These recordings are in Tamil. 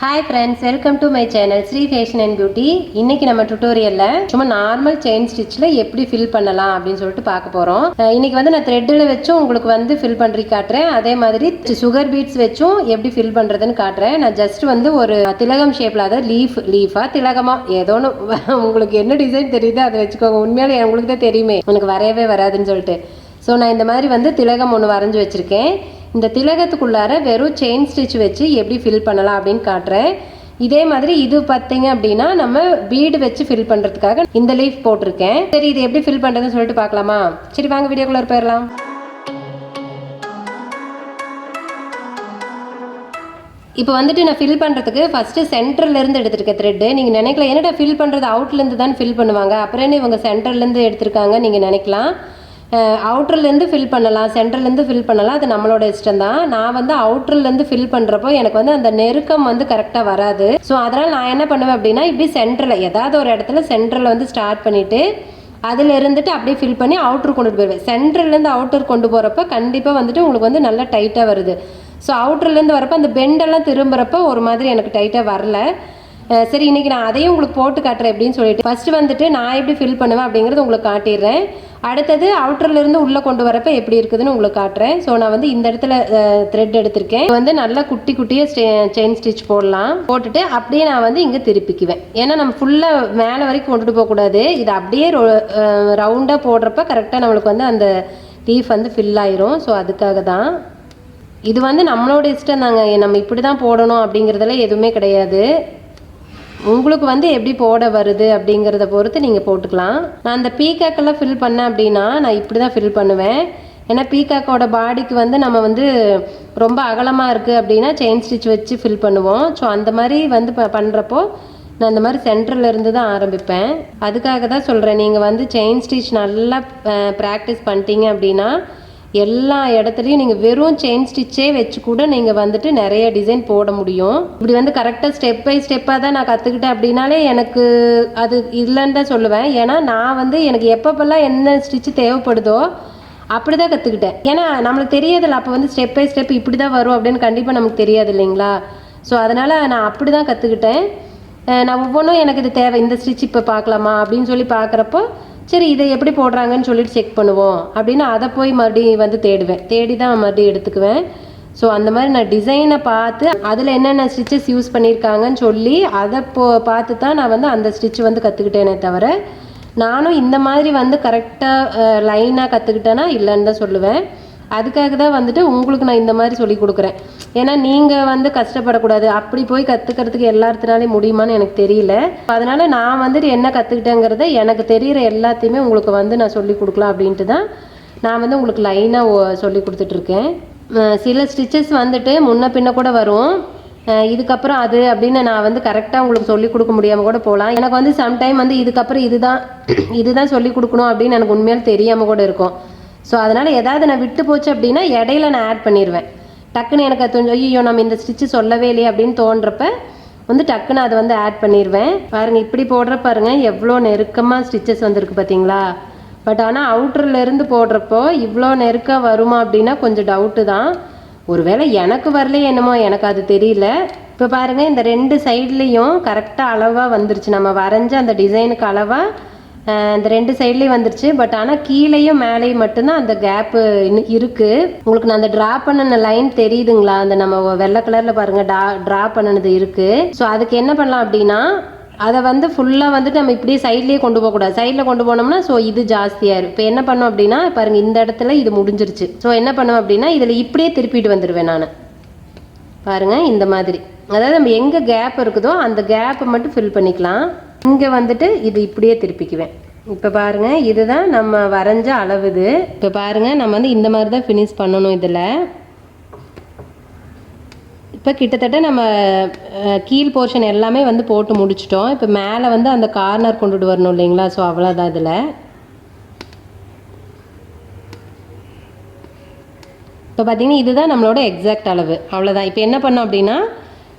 Hi friends, welcome to my channel Sri Fashion and Beauty. இன்னைக்கு நம்ம டுட்டோரியல்ல சும்மா நார்மல் செயின் ஸ்டிச்ல எப்படி ஃபில் பண்ணலாம் அப்படின்னு சொல்லிட்டு பார்க்க போறோம். இன்னைக்கு வந்து நான் த்ரெட்ல வெச்சும் உங்களுக்கு வந்து ஃபில் பண்ணி காட்றேன். அதே மாதிரி சுகர் பீட்ஸ் வெச்சும் எப்படி ஃபில் பண்றதுன்னு காட்றேன். நான் ஜஸ்ட் வந்து ஒரு திலகம் ஷேப்ல அத லீஃபா திலகமா ஏதோன்னு உங்களுக்கு என்ன டிசைன் தெரியுதோ அதை வெச்சுக்கோங்க. உண்மையாலே உங்களுக்கு தான் தெரியுமே எனக்கு வரையவே வராதுன்னு சொல்லிட்டு. ஸோ நான் இந்த மாதிரி வந்து திலகம் ஒன்று வரைஞ்சி வச்சிருக்கேன். இந்த திலகத்துக்குள்ளார வெறும் செயின் ஸ்டிச் வச்சு எப்படி ஃபில் பண்ணலாம் அப்படின்னு காட்டுறேன். இதே மாதிரி இது பார்த்தீங்க அப்படின்னா நம்ம பீடு வச்சு ஃபில் பண்ணுறதுக்காக இந்த லீஃப் போட்டிருக்கேன். சரி, இது எப்படி ஃபில் பண்ணுறதுன்னு சொல்லிட்டு பார்க்கலாமா? சரி வாங்க வீடியோக்குள்ளே போயிடலாம். இப்போ வந்துட்டு நான் ஃபில் பண்ணுறதுக்கு ஃபஸ்ட்டு சென்டர்லேருந்து எடுத்துருக்கேன் த்ரெட்டு. நீங்கள் நினைக்கலாம் என்னடா ஃபில் பண்ணுறது அவுட்லேருந்து தான் ஃபில் பண்ணுவாங்க, அப்புறம் இவங்க சென்டர்லேருந்து எடுத்திருக்காங்க நீங்கள் நினைக்கலாம். அவுட்டர்லேருந்து ஃபில் பண்ணலாம், சென்டர்லேருந்து ஃபில் பண்ணலாம், அது நம்மளோட இஷ்டம் தான். நான் வந்து அவுட்டர்லேருந்து ஃபில் பண்ணுறப்போ எனக்கு வந்து அந்த நெருக்கம் வந்து கரெக்டாக வராது. ஸோ அதனால் நான் என்ன பண்ணுவேன் அப்படின்னா இப்படி சென்டரில் ஏதாவது ஒரு இடத்துல சென்டரில் வந்து ஸ்டார்ட் பண்ணிவிட்டு அதில் இருந்துட்டு அப்படியே ஃபில் பண்ணி அவுட்டர் கொண்டுட்டு போயிடுவேன். சென்டர்லேருந்து அவுட்டர் கொண்டு போகிறப்ப கண்டிப்பாக வந்துட்டு உங்களுக்கு வந்து நல்லா டைட்டாக வருது. ஸோ அவுட்டர்லேருந்து வரப்போ அந்த பெண்டெல்லாம் திரும்புகிறப்ப ஒரு மாதிரி எனக்கு டைட்டாக வரல. சரி, இன்றைக்கி நான் அதையும் உங்களுக்கு போட்டு காட்டுறேன் அப்படின்னு சொல்லிட்டு ஃபஸ்ட்டு வந்துட்டு நான் எப்படி ஃபில் பண்ணுவேன் அப்படிங்கிறது உங்களுக்கு காட்டிடுறேன். அடுத்தது அவுட்டர்லேருந்து உள்ளே கொண்டு வரப்போ எப்படி இருக்குதுன்னு உங்களுக்கு காட்டுறேன். ஸோ நான் வந்து இந்த இடத்துல த்ரெட் எடுத்திருக்கேன். வந்து நல்லா குட்டி குட்டியாக செயின் ஸ்டிச் போடலாம். போட்டுட்டு அப்படியே நான் வந்து இங்கே திருப்பிக்குவேன். ஏன்னா நம்ம ஃபுல்லாக மேலே வரைக்கும் கொண்டுட்டு போகக்கூடாது. இது அப்படியே ரவுண்டாக போடுறப்ப கரெக்டாக நம்மளுக்கு வந்து அந்த லீஃப் வந்து ஃபில் ஆயிரும். ஸோ அதுக்காக தான் இது வந்து நம்மளோட இஷ்டம் தாங்க. நம்ம இப்படி தான் போடணும் அப்படிங்கிறதெல்லாம் எதுவுமே கிடையாது. உங்களுக்கு வந்து எப்படி போட வருது அப்படிங்கிறத பொறுத்து நீங்கள் போட்டுக்கலாம். நான் அந்த பீக்காக்கெல்லாம் ஃபில் பண்ணேன் அப்படின்னா நான் இப்படி தான் ஃபில் பண்ணுவேன். ஏன்னா பீக்காக்கோட பாடிக்கு வந்து நம்ம வந்து ரொம்ப அகலமாக இருக்குது அப்படின்னா செயின் ஸ்டிச் வச்சு ஃபில் பண்ணுவோம். ஸோ அந்த மாதிரி வந்து பண்ணுறப்போ நான் இந்த மாதிரி சென்டரில் இருந்து தான் ஆரம்பிப்பேன். அதுக்காக தான் சொல்கிறேன், நீங்கள் வந்து செயின் ஸ்டிச் நல்லா ப்ராக்டிஸ் பண்ணிட்டீங்க அப்படின்னா எல்லா இடத்துலையும் நீங்கள் வெறும் செயின் ஸ்டிச்சே வச்சு கூட நீங்கள் வந்துட்டு நிறைய டிசைன் போட முடியும். இப்படி வந்து கரெக்டாக ஸ்டெப் பை ஸ்டெப்பாக தான் நான் கற்றுக்கிட்டேன் அப்படின்னாலே எனக்கு அது இல்லைன்னு தான் சொல்லுவேன். ஏன்னா நான் வந்து எனக்கு எப்பப்பெல்லாம் என்ன ஸ்டிச்சு தேவைப்படுதோ அப்படி தான் கற்றுக்கிட்டேன். ஏன்னா நம்மளுக்கு தெரியாதில்ல, அப்போ வந்து ஸ்டெப் பை ஸ்டெப் இப்படி தான் வரும் அப்படின்னு கண்டிப்பாக நமக்கு தெரியாது இல்லைங்களா. ஸோ அதனால் நான் அப்படி தான் கற்றுக்கிட்டேன். நான் ஒவ்வொன்றும் எனக்கு இது தேவை, இந்த ஸ்டிச் இப்போ பார்க்கலாமா அப்படின்னு சொல்லி பார்க்குறப்போ சரி இதை எப்படி போடுறாங்கன்னு சொல்லிட்டு செக் பண்ணுவோம் அப்படின்னு அதை போய் மறுபடியும் வந்து தேடி தான் மறுபடியும் எடுத்துக்குவேன். ஸோ அந்த மாதிரி நான் டிசைனை பார்த்து அதில் என்னென்ன ஸ்டிச்சஸ் யூஸ் பண்ணியிருக்காங்கன்னு சொல்லி அதை பார்த்து தான் நான் வந்து அந்த ஸ்டிச் வந்து கற்றுக்கிட்டேனே தவிர நானும் இந்த மாதிரி வந்து கரெக்டாக லைனாக கற்றுக்கிட்டேன்னா இல்லைன்னு தான் சொல்லுவேன். அதுக்காக தான் வந்துட்டு உங்களுக்கு நான் இந்த மாதிரி சொல்லி கொடுக்குறேன். ஏன்னா நீங்கள் வந்து கஷ்டப்படக்கூடாது. அப்படி போய் கற்றுக்கிறதுக்கு எல்லாத்தினாலையும் முடியுமான்னு எனக்கு தெரியல. அதனால் நான் வந்துட்டு என்ன கற்றுக்கிட்டேங்கிறத எனக்கு தெரிகிற எல்லாத்தையுமே உங்களுக்கு வந்து நான் சொல்லி கொடுக்கலாம் அப்படின்ட்டு தான் நான் வந்து உங்களுக்கு லைனாக சொல்லி கொடுத்துட்ருக்கேன். சில ஸ்டிச்சஸ் வந்துட்டு முன்ன பின்ன கூட வரும். இதுக்கப்புறம் அது அப்படின்னு நான் வந்து கரெக்டாக உங்களுக்கு சொல்லிக் கொடுக்க முடியாமல் கூட போகலாம். எனக்கு வந்து சம்டைம் வந்து இதுக்கப்புறம் இதுதான் சொல்லி கொடுக்கணும் அப்படின்னு எனக்கு உண்மையால் தெரியாமல் கூட இருக்கும். ஸோ அதனால் ஏதாவது நான் விட்டு போச்சு அப்படின்னா இடையில நான் ஆட் பண்ணிடுவேன். டக்குன்னு எனக்கு அது ஐயோ நம்ம இந்த ஸ்டிச்சு சொல்லவே இல்லையே அப்படின்னு தோன்றப்ப வந்து டக்குன்னு அதை வந்து ஆட் பண்ணிடுவேன். பாருங்கள் இப்படி போடுற பாருங்கள் எவ்வளோ நெருக்கமாக ஸ்டிச்சஸ் வந்துருக்கு பார்த்தீங்களா. பட் ஆனால் அவுட்டர்லேருந்து போடுறப்போ இவ்வளோ நெருக்கம் வருமா அப்படின்னா கொஞ்சம் டவுட்டு தான். ஒருவேளை எனக்கு வரலையே என்னமோ, எனக்கு அது தெரியல. இப்போ பாருங்கள் இந்த ரெண்டு சைட்லேயும் கரெக்டாக அளவாக வந்துருச்சு. நம்ம வரைஞ்ச அந்த டிசைனுக்கு அளவாக இந்த ரெண்டு சைட்லேயும் வந்துருச்சு. பட் ஆனால் கீழேயும் மேலேயும் மட்டும்தான் அந்த கேப்பு இன்னும் இருக்குது. உங்களுக்கு நான் அந்த ட்ரா பண்ணின லைன் தெரியுதுங்களா, அந்த நம்ம வெள்ளை கலரில் பாருங்கள் ட்ரா பண்ணினது இருக்குது. ஸோ அதுக்கு என்ன பண்ணலாம் அப்படின்னா அதை வந்து ஃபுல்லாக வந்துட்டு நம்ம இப்படியே சைட்லேயே கொண்டு போகக்கூடாது. சைடில் கொண்டு போனோம்னா ஸோ இது ஜாஸ்தியாயிரும். இப்போ என்ன பண்ணோம் அப்படின்னா பாருங்கள் இந்த இடத்துல இது முடிஞ்சிருச்சு. ஸோ என்ன பண்ணுவோம் அப்படின்னா இதில் இப்படியே திருப்பிட்டு வந்துடுவேன் நான். பாருங்கள் இந்த மாதிரி, அதாவது நம்ம எங்கே கேப் இருக்குதோ அந்த கேப்பை மட்டும் ஃபில் பண்ணிக்கலாம். இங்கே வந்துட்டு இது இப்படியே திருப்பிக்குவேன். இப்போ பாருங்கள் இதுதான் நம்ம வரைஞ்ச அளவு. இது இப்போ பாருங்கள் நம்ம வந்து இந்த மாதிரி தான் ஃபினிஷ் பண்ணணும். இதில் இப்போ கிட்டத்தட்ட நம்ம கீழ் போர்ஷன் எல்லாமே வந்து போட்டு முடிச்சிட்டோம். இப்போ மேலே வந்து அந்த கார்னர் கொண்டுட்டு வரணும் இல்லைங்களா. ஸோ அவ்வளோதான். இதில் இப்போ பார்த்தீங்கன்னா இதுதான் நம்மளோட எக்ஸாக்ட் அளவு. அவ்வளோதான். இப்போ என்ன பண்ணோம் அப்படின்னா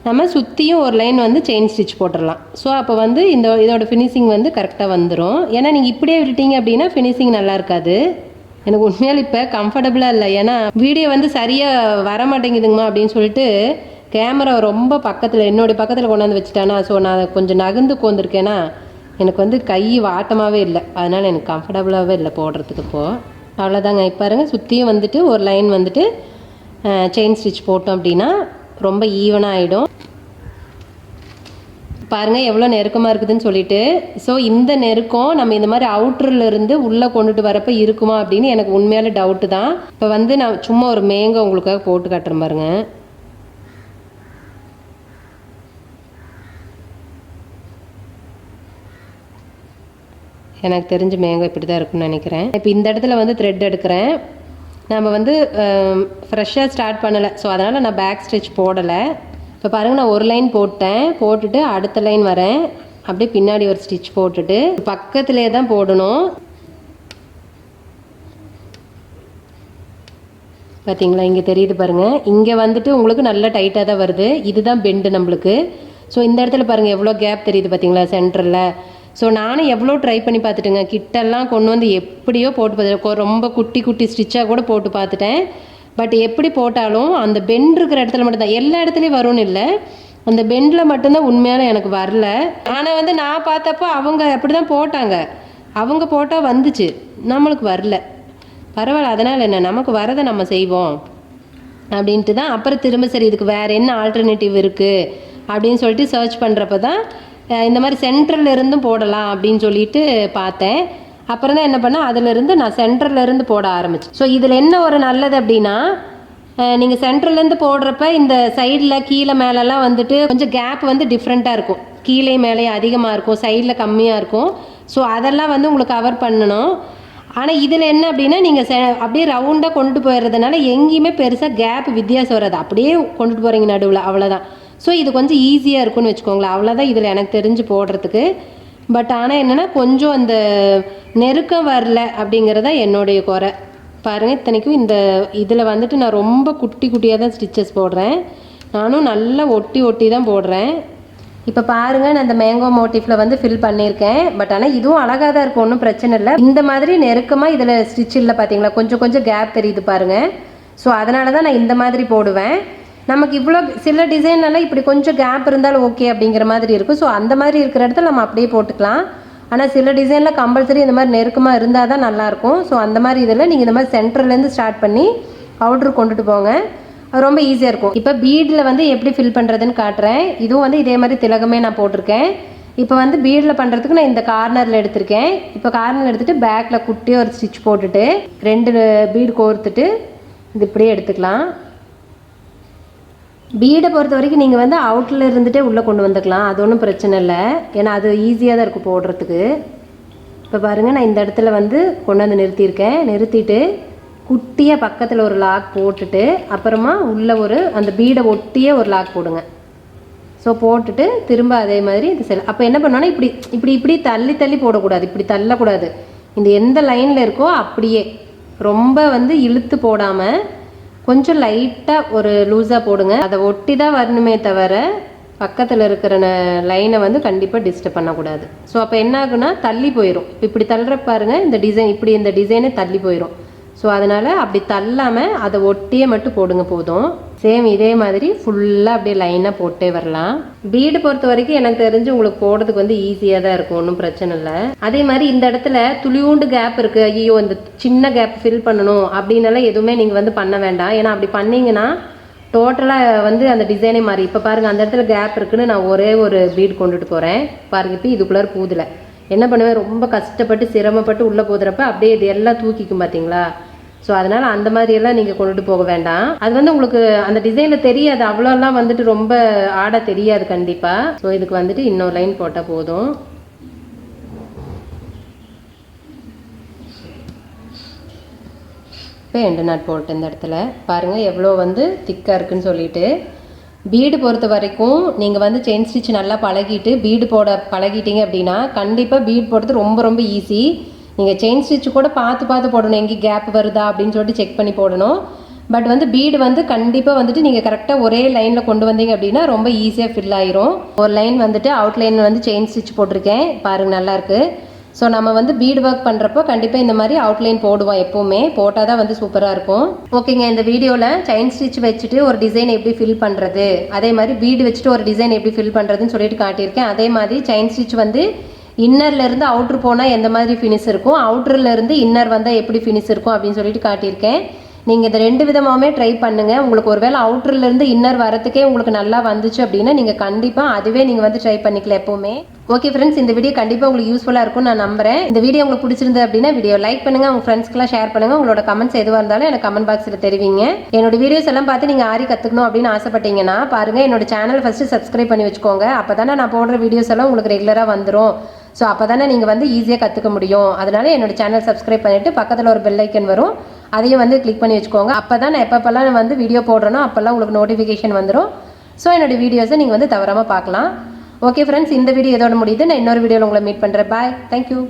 நம்ம சுற்றியும் ஒரு லைன் வந்து செயின் ஸ்டிச் போட்டுடலாம். ஸோ அப்போ வந்து இதோட ஃபினிஷிங் வந்து கரெக்டாக வந்துடும். ஏன்னா நீங்கள் இப்படியே விட்டுட்டீங்க அப்படின்னா ஃபினிஷிங் நல்லா இருக்காது. எனக்கு உண்மையால் இப்போ கம்ஃபர்டபுளாக இல்லை. ஏன்னா வீடியோ வந்து சரியாக வர மாட்டேங்குதுங்கம்மா அப்படின்னு சொல்லிட்டு கேமரா ரொம்ப பக்கத்தில் என்னுடைய பக்கத்தில் கொண்டாந்து வச்சுட்டானா, ஸோ நான் கொஞ்சம் நகர்ந்து உட்காந்துருக்கேன்னா எனக்கு வந்து கை வாட்டமாகவே இல்லை, அதனால் எனக்கு கம்ஃபர்டபுளாகவே இல்லை போடுறதுக்கு. இப்போது அவ்வளோதாங்க. இப்போ பாருங்கள், சுற்றியும் வந்துட்டு ஒரு லைன் வந்துட்டு செயின் ஸ்டிச் போட்டோம் அப்படின்னா ரொம்ப ஈவனாக ஆகிடும். பாருங்கள் எவ்வளோ நெருக்கமாக இருக்குதுன்னு சொல்லிட்டு. ஸோ இந்த நெருக்கம் நம்ம இந்த மாதிரி அவுட்டர்லேருந்து உள்ளே கொண்டுட்டு வரப்போ இருக்குமா அப்படின்னு எனக்கு உண்மையாலே டவுட்டு தான். இப்போ வந்து நான் சும்மா ஒரு மேங்கோ உங்களுக்காக போட்டு காட்டுறேன் பாருங்க. எனக்கு தெரிஞ்ச மேங்கோ இப்படி தான் இருக்குன்னு நினைக்கிறேன். இப்போ இந்த இடத்துல வந்து த்ரெட் எடுக்கிறேன். நம்ம வந்து ஃப்ரெஷ்ஷாக ஸ்டார்ட் பண்ணலை, ஸோ அதனால் நான் பேக் ஸ்டிச் போடலை. இப்போ பாருங்கள், நான் ஒரு லைன் போட்டேன், போட்டுட்டு அடுத்த லைன் வரேன், அப்படியே பின்னாடி ஒரு ஸ்டிச் போட்டுட்டு பக்கத்துலேயே தான் போடணும். பார்த்தீங்களா, இங்கே தெரியுது பாருங்கள். இங்கே வந்துட்டு உங்களுக்கு நல்லா டைட்டாக தான் வருது, இதுதான் பெண்டு நம்மளுக்கு. ஸோ இந்த இடத்துல பாருங்கள் எவ்வளோ கேப் தெரியுது பார்த்தீங்களா சென்டரில். ஸோ நானும் எவ்வளோ ட்ரை பண்ணி பார்த்துட்டுங்க, கிட்டெல்லாம் கொண்டு வந்து எப்படியோ போட்டு பார்த்துட்டேன், ரொம்ப குட்டி குட்டி ஸ்டிச்சாக கூட போட்டு பார்த்துட்டேன். பட் எப்படி போட்டாலும் அந்த பெண்ட் இருக்கிற இடத்துல மட்டும்தான், எல்லா இடத்துலையும் வரும்னு இல்லை, அந்த பெண்டில் மட்டும்தான் உண்மையான எனக்கு வரல. ஆனால் வந்து நான் பார்த்தப்போ அவங்க அப்படி தான் போட்டாங்க, அவங்க போட்டால் வந்துச்சு, நம்மளுக்கு வரல. பரவாயில்ல, அதனால் என்ன, நமக்கு வரதை நம்ம செய்வோம் அப்படின்ட்டு தான். அப்புறம் திரும்ப சரி இதுக்கு வேறு என்ன ஆல்டர்னேட்டிவ் இருக்குது அப்படின்னு சொல்லிட்டு சர்ச் பண்ணுறப்ப தான் இந்த மாதிரி சென்ட்ரல் இருந்தும் போடலாம் அப்படின்னு சொல்லிட்டு பார்த்தேன். அப்புறம் தான் என்ன பண்ணேன், அதிலிருந்து நான் சென்டர்லேருந்து போட ஆரம்பிச்சேன். ஸோ இதில் என்ன ஒரு நல்லது அப்படின்னா, நீங்கள் சென்டர்லேருந்து போடுறப்ப இந்த சைடில் கீழே மேலெல்லாம் வந்துட்டு கொஞ்சம் கேப் வந்து டிஃப்ரெண்ட்டாக இருக்கும், கீழே மேலே அதிகமாக இருக்கும், சைடில் கம்மியாக இருக்கும். ஸோ அதெல்லாம் வந்து உங்களுக்கு கவர் பண்ணணும். ஆனால் இதில் என்ன அப்படின்னா, நீங்கள் அப்படியே ரவுண்டாக கொண்டுட்டு போயிடுறதுனால எங்கேயுமே பெருசாக கேப் வித்தியாசம் வராது, அப்படியே கொண்டுட்டு போகிறீங்க நடுவில், அவ்வளோதான். ஸோ இது கொஞ்சம் ஈஸியாக இருக்குன்னு வச்சுக்கோங்களேன், அவ்வளோதான் இதில் எனக்கு தெரிஞ்சு போடுறதுக்கு. பட் ஆனால் என்னென்னா கொஞ்சம் அந்த நெருக்கம் வரல அப்படிங்கிறத என்னுடைய குறை. பாருங்கள், இத்தனைக்கும் இந்த இதில் வந்துட்டு நான் ரொம்ப குட்டி குட்டியாக தான் ஸ்டிச்சஸ் போடுறேன், நானும் நல்லா ஒட்டி ஒட்டி தான் போடுறேன். இப்போ பாருங்கள், நான் இந்த மேங்கோ மோட்டிஃபில் வந்து ஃபில் பண்ணியிருக்கேன். பட் ஆனால் இதுவும் அழகாக தான் இருக்கும், ஒன்றும் பிரச்சனை இல்லை. இந்த மாதிரி நெருக்கமாக இதில் ஸ்டிச் இல்லை பார்த்தீங்களா, கொஞ்சம் கொஞ்சம் கேப் தெரியுது பாருங்கள். ஸோ அதனால தான் நான் இந்த மாதிரி போடுவேன். நமக்கு இவ்வளோ சில டிசைன்லாம் இப்படி கொஞ்சம் கேப் இருந்தாலும் ஓகே அப்படிங்கிற மாதிரி இருக்கும். ஸோ அந்த மாதிரி இருக்கிற இடத்துல நம்ம அப்படியே போட்டுக்கலாம். ஆனால் சில டிசைனில் கம்பல்சரி இந்த மாதிரி நெருக்கமாக இருந்தால் தான் நல்லாயிருக்கும். ஸோ அந்த மாதிரி இதில் நீங்கள் இந்த மாதிரி சென்டர்லேருந்து ஸ்டார்ட் பண்ணி அவுட்ரு கொண்டுட்டு போங்க, அது ரொம்ப ஈஸியாக இருக்கும். இப்போ பீடில் வந்து எப்படி ஃபில் பண்ணுறதுன்னு காட்டுறேன். இதுவும் வந்து இதே மாதிரி திலகமே நான் போட்டிருக்கேன். இப்போ வந்து பீடில் பண்ணுறதுக்கு நான் இந்த கார்னரில் எடுத்திருக்கேன். இப்போ கார்னர் எடுத்துகிட்டு பேக்கில் குட்டியாக ஒரு ஸ்டிச் போட்டுட்டு 2 பீடு கோர்த்துட்டு இது இப்படியே எடுத்துக்கலாம். பீடை பொறுத்த வரைக்கும் நீங்கள் வந்து அவுட்டில் இருந்துகிட்டே உள்ளே கொண்டு வந்துக்கலாம், அது ஒன்றும் பிரச்சனை இல்லை, ஏன்னா அது ஈஸியாக தான் இருக்கும் போடுறதுக்கு. இப்போ பாருங்கள், நான் இந்த இடத்துல வந்து கொண்டு வந்து நிறுத்தியிருக்கேன். நிறுத்திட்டு குட்டியாக பக்கத்தில் ஒரு லாக் போட்டுட்டு அப்புறமா உள்ளே அந்த பீடை ஒட்டியே ஒரு லாக் போடுங்க. ஸோ போட்டுட்டு திரும்ப அதே மாதிரி இது அப்போ என்ன பண்ணோன்னா இப்படி இப்படி இப்படி தள்ளி தள்ளி போடக்கூடாது, இப்படி தள்ளக்கூடாது. இந்த எந்த லைனில் இருக்கோ அப்படியே ரொம்ப வந்து இழுத்து போடாமல் கொஞ்சம் லைட்டாக ஒரு லூஸாக போடுங்க. அதை ஒட்டி தான் வரணுமே தவிர பக்கத்தில் இருக்கிற லைனை வந்து கண்டிப்பாக டிஸ்டர்ப் பண்ணக்கூடாது. ஸோ அப்போ என்ன ஆகுனா தள்ளி போயிடும். இப்படி தள்ளுற பாருங்கள், இந்த டிசைன் இப்படி இந்த டிசைனே தள்ளி போயிடும். ஸோ அதனால் அப்படி தள்ளாமல் அதை ஒட்டியே மட்டும் போடுங்க போதும். சேம் இதே மாதிரி ஃபுல்லாக அப்படியே லைனாக போட்டே வரலாம். பீடு பொறுத்த வரைக்கும் எனக்கு தெரிஞ்சு உங்களுக்கு போடுறதுக்கு வந்து ஈஸியாக தான் இருக்கும், ஒன்றும் பிரச்சனை இல்லை. அதே மாதிரி இந்த இடத்துல துளியூண்டு கேப் இருக்குது, ஐயோ இந்த சின்ன கேப் ஃபில் பண்ணணும் அப்படின்னால எதுவுமே நீங்கள் வந்து பண்ண வேண்டாம். ஏன்னா அப்படி பண்ணிங்கன்னா டோட்டலாக வந்து அந்த டிசைனே மாறி. இப்போ பாருங்கள், அந்த இடத்துல கேப் இருக்குன்னு நான் ஒரே ஒரு பீடு கொண்டுட்டு போகிறேன் பாருங்கள். இப்போ இதுக்குள்ளார பூதில் என்ன பண்ணுவேன், ரொம்ப கஷ்டப்பட்டு சிரமப்பட்டு உள்ளே போதுறப்ப அப்படியே இது எல்லாம் தூக்கிக்கும் பார்த்தீங்களா. ஸோ அதனால் அந்த மாதிரியெல்லாம் நீங்கள் கொண்டுட்டு போக வேண்டாம். அது வந்து உங்களுக்கு அந்த டிசைனில் தெரியாது, அவ்வளோலாம் வந்துட்டு ரொம்ப ஆட தெரியாது கண்டிப்பாக. ஸோ இதுக்கு வந்துட்டு இன்னொரு லைன் போட்டால் போதும். இப்போ எண்டு நாட் போட்டு இந்த இடத்துல பாருங்கள் எவ்வளோ வந்து திக்காக இருக்குன்னு சொல்லிட்டு. பீடு பொறுத்த வரைக்கும் நீங்கள் வந்து செயின் ஸ்டிச் நல்லா பழகிட்டு பீடு போட பழகிட்டீங்க அப்படின்னா கண்டிப்பாக பீட் போடுறது ரொம்ப ரொம்ப ஈஸி. நீங்கள் செயின் ஸ்டிச் கூட பார்த்து பார்த்து போடணும், எங்கேயும் கேப் வருதா அப்படின்னு சொல்லிட்டு செக் பண்ணி போடணும். பட் வந்து பீடு வந்து கண்டிப்பாக வந்துட்டு நீங்கள் கரெக்டாக ஒரே லைனில் கொண்டு வந்தீங்க அப்படின்னா ரொம்ப ஈஸியாக ஃபில் ஆயிரும். ஒரு லைன் வந்துட்டு அவுட் லைன் வந்து செயின் ஸ்டிச் போட்டிருக்கேன் பாருங்கள், நல்லாயிருக்கு. ஸோ நம்ம வந்து பீட் ஒர்க் பண்ணுறப்போ கண்டிப்பாக இந்த மாதிரி அவுட்லைன் போடுவோம், எப்போவுமே போட்டால் தான் வந்து சூப்பராக இருக்கும். ஓகேங்க, இந்த வீடியோவில் செயின் ஸ்டிச் வச்சுட்டு ஒரு டிசைன் எப்படி ஃபில் பண்ணுறது, அதே மாதிரி பீடு வச்சுட்டு ஒரு டிசைன் எப்படி ஃபில் பண்ணுறதுன்னு சொல்லிட்டு காட்டியிருக்கேன். அதே மாதிரி செயின் ஸ்டிச் வந்து இன்னர்லேருந்து அவுட்ரு போனால் எந்த மாதிரி ஃபினிஷ் இருக்கும், அவுட்டர்லேருந்து இன்னர் வந்தால் எப்படி ஃபினிஷ் இருக்கும் அப்படின்னு சொல்லிட்டு காட்டியிருக்கேன். நீங்கள் இந்த 2 விதமாகவே ட்ரை பண்ணுங்கள். உங்களுக்கு ஒருவேளை அவுட்டர்லேருந்து இன்னர் வரத்துக்கே உங்களுக்கு நல்லா வந்துச்சு அப்படின்னா நீங்கள் கண்டிப்பாக அதுவே நீங்கள் வந்து ட்ரை பண்ணிக்கலாம் எப்போவுமே. ஓகே ஃப்ரெண்ட்ஸ், இந்த வீடியோ கண்டிப்பாக உங்களுக்கு யூஸ்ஃபுல்லாக இருக்கும்னு நான் நம்புறேன். இந்த வீடியோ உங்களுக்கு பிடிச்சிருந்தது அப்படின்னா வீடியோ லைக் பண்ணுங்கள், உங்கள் ஃப்ரெண்ட்ஸ்க்குலாம் ஷேர் பண்ணுங்கள். உங்களோட கமெண்ட்ஸ் எதுவாக இருந்தாலும் எனக்கு கமெண்ட் பாக்ஸில் தெரிவிங்க. என்னோட வீடியோஸ் எல்லாம் பார்த்து நீங்கள் ஆரி கற்றுக்கணும் அப்படின்னு ஆசைப்பட்டீங்கன்னா பாருங்கள், என்னோட சேனல் ஃபஸ்ட்டு சப்ஸ்கிரைப் பண்ணி வச்சுக்கோங்க. அப்போ தானே நான் போடுற வீடியோஸ் எல்லாம் உங்களுக்கு ரெகுலராக வந்துடும். ஸோ அப்போ தானே நீங்கள் வந்து ஈஸியாக கற்றுக்க முடியும். அதனால என்னோட சேனல் சப்ஸ்கிரைப் பண்ணிவிட்டு பக்கத்தில் ஒரு பெல் ஐக்கன் வரும், அதையும் வந்து கிளிக் பண்ணி வச்சுக்கோங்க. அப்போ தான் நான் எப்பப்பெல்லாம் வந்து வீடியோ போடுறேனோ அப்போல்லாம் உங்களுக்கு நோட்டிஃபிகேஷன் வந்துடும். ஸோ என்னோட வீடியோஸை நீங்கள் வந்து தவறாமல் பார்க்கலாம். ஓகே ஃப்ரெண்ட்ஸ், இந்த வீடியோ இதோட முடியுது. நான் இன்னொரு வீடியோவில் உங்களை மீட் பண்ணுறேன். பாய், தேங்க்யூ.